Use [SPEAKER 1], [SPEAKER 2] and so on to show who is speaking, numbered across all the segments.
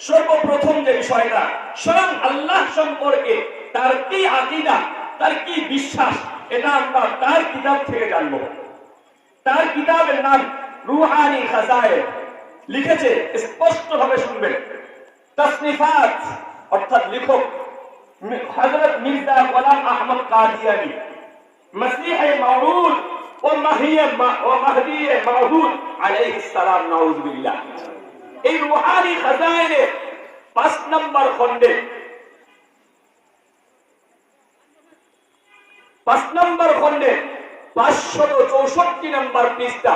[SPEAKER 1] সর্বপ্রথম যে বিষয়টা স্বয়ং আল্লাহ সম্পর্কে তার কি আকীদা, তার কি বিশ্বাস, এটা আমরা তার কিতাব থেকে জানব। তার কিতাবের নাম রুহানি খাজায়েন। লিখেছে, স্পষ্টভাবে শুনবেন, তাসনিফাত অর্থাৎ লেখক হযরত মির্জা গোলাম আহমদ কাদিয়ানী, মসিহ মাউউদ ও মাহদী মাউউদ আলাইহিস সালাম, নাউযুবিল্লাহ। এই রুহানি খাজায়েনে 5 নম্বর খণ্ডে 564 নম্বর পৃষ্ঠা।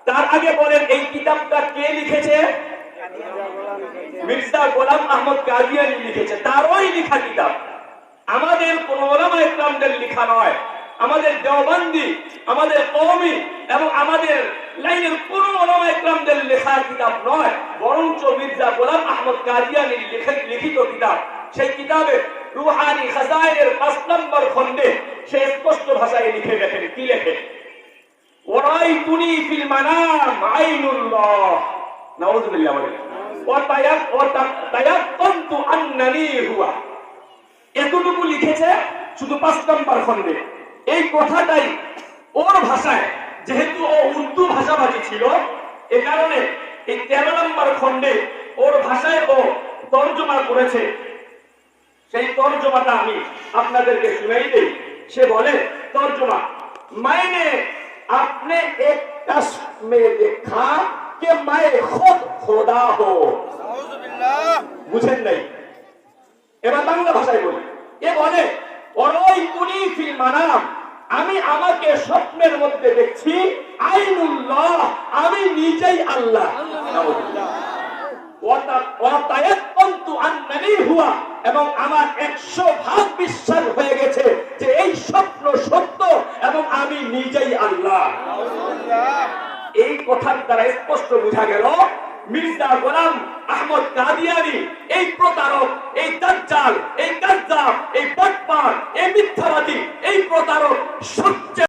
[SPEAKER 1] তার আগে বলেন এই কিতাবটা কে লিখেছে? মির্জা গোলাম আহমদ কাদিয়ানী লিখেছে। তারই লেখা কিতাব, আমাদের কোন উলামায়ে কেরামদের লেখা নয়, আমাদের দেওবন্দি, আমাদের কওমি এবং আমাদের লাইনের কোন উলামায়ে কেরামদের লেখা কিতাব নয়, বরঞ্চ মির্জা গোলাম আহমদ কাদিয়ানীর লিখিত কিতাব। সেই কিতাবে রুহানি খাজায়েনের 5 নম্বর খণ্ডে সে স্পষ্ট ভাষায় লিখে গেছেন। কি লেখে? ওয়ারাইতুনি ফিল মানাম আইনুল্লাহ, নাউযুবিল্লাহ, ওয়া তায়াক্কানতু আন্নানি হুয়া। এতটুকু লিখেছে শুধু 5 নম্বর খণ্ডে। এই কথাটাই ওর ভাষায়, যেহেতু ও উর্দু ভাষাভাষী ছিল, এ কারণে এই 13 নম্বর খণ্ডে ওর ভাষায় ও তর্জমা করেছে। সেই তর্জমাটা আমি আপনাদেরকে শুনাই দেই। সে বলে, তর্জমা, मैंने अपने एक कश्फ में देखा कि मैं खुद खुदा हो। বুঝেন নাই? এবার বাংলা ভাষায় বলি। এ বলে, ওরাইতুনি ফিল মানাম, আমি আমাকে স্বপ্নের মধ্যে দেখছি, আইনুল্লাহ, আমি নিজেই আল্লাহ, এবং আমার 100% বিশ্বাস হয়ে গেছে যে এই স্বপ্ন সত্য এবং আমি নিজেই আল্লাহ। এই কথার দ্বারা স্পষ্ট বোঝা গেল মির্জা গোলাম আহমদ কাদিয়ানী এই প্রতারক, এই দাজ্জাল, এই কাযযাব, এই বাটপার, এই মিথ্যাবাদী, এই প্রতারক সত্য